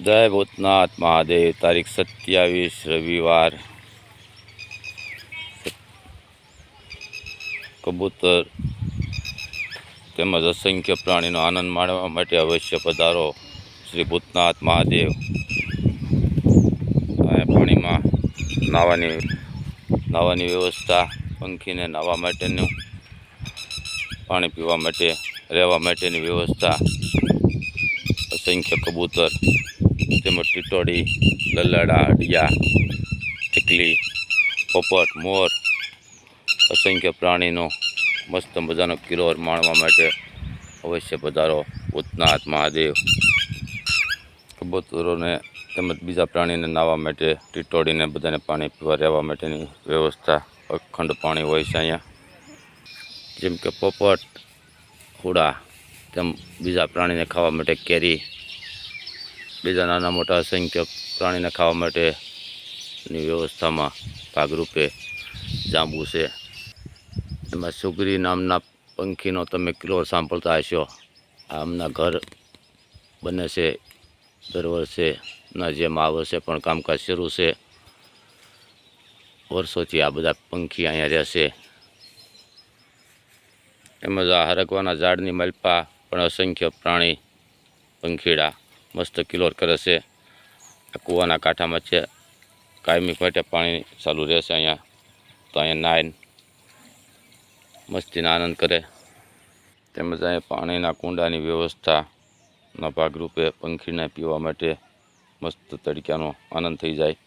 જય ભૂતનાથ મહાદેવ. તારીખ 27 રવિવાર. કબૂતર તેમજ અસંખ્ય પ્રાણીનો આનંદ માણવા માટે અવશ્ય પધારો શ્રી ભૂતનાથ મહાદેવ. પાણીમાં નાહવાની વ્યવસ્થા, પંખીને નાહવા માટેનું, પાણી પીવા માટે, રહેવા માટેની વ્યવસ્થા, અસંખ્ય કબૂતર તેમજ ટીટોડી, લલાડા, હડિયા, ચકલી, પોપટ, મોર, અસંખ્ય પ્રાણીનો મસ્ત મજાનો કિલોર માણવા માટે અવશ્ય પધારો ભૂતનાથ મહાદેવ. કબૂતરોને તેમજ બીજા પ્રાણીને નાહવા માટે, ટીટોડીને બધાને પાણી પીવા રહેવા માટેની વ્યવસ્થા, અખંડ પાણી હોય છે અહીંયા. જેમ કે પોપટ, હુડા, તેમ બીજા પ્રાણીને ખાવા માટે કેરી, બીજા નાના મોટા અસંખ્ય પ્રાણીને ખાવા માટેની વ્યવસ્થામાં ભાગરૂપે જાંબુ છે. એમાં સુગરી નામના પંખીનો તમે કિલોર સાંભળતા હશો. આમના ઘર બને છે દર વર્ષેના જેમ આ વર્ષે પણ કામકાજ શરૂ છે. વર્ષોથી આ બધા પંખી અહીંયા રહેશે. તેમજ આ હરગવાના ઝાડની માલપા પણ અસંખ્ય પ્રાણી પંખીડા મસ્ત કિલોર કરે છે. આ કૂવાના કાંઠામાં છે, કાયમી માટે પાણી ચાલુ રહેશે અહીંયા. તો અહીંયા નાહીને મસ્તીનો આનંદ કરે. તેમજ અહીંયા પાણીના કુંડાની વ્યવસ્થાના ભાગરૂપે પંખીને પીવા માટે મસ્ત તડક્યાનો આનંદ થઈ જાય.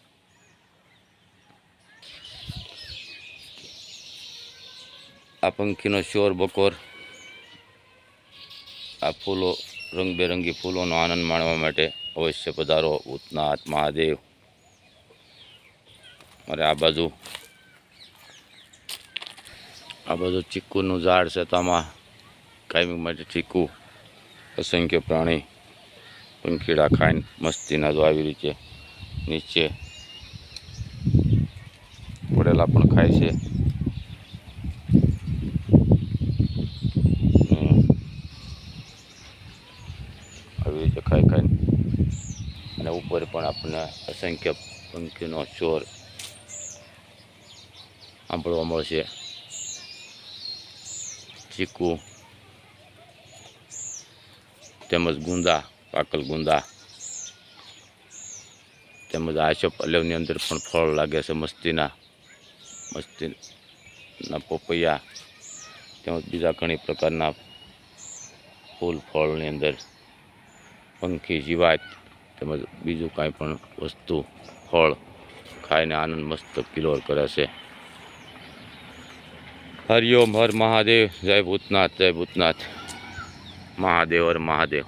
આ પંખીનો શોર બકોર, આ ફૂલો, રંગબેરંગી ફૂલોનો આનંદ માણવા માટે અવશ્ય પધારો ભૂતનાથ મહાદેવ. અને આ બાજુ ચીકુનું ઝાડ છે, તો આમાં કાયમી માટે ચીકુ અસંખ્ય પ્રાણી પંખીડા ખાઈને મસ્તીના જો આવી રીતે નીચે પડેલા પણ ખાય છે. આવી રીતે ખાઈને અને ઉપર પણ આપણને અસંખ્ય પંખીનો શોર સાંભળવા મળશે. ચીકુ તેમજ ગુંદા, પાકલ ગુંદા, તેમજ આશો પલ્લવની અંદર પણ ફળ લાગે છે મસ્તીના પપૈયા, તેમજ બીજા ઘણી પ્રકારના ફૂલ ફળની અંદર પંખી જીવાત તેમજ બીજું કાંઈ પણ વસ્તુ ફળ ખાઈને આનંદ મસ્ત કિલોર કરે છે. હરિઓમ હર મહાદેવ. જય ભૂતનાથ, જય ભૂતનાથ. મહાદેવ હર મહાદેવ.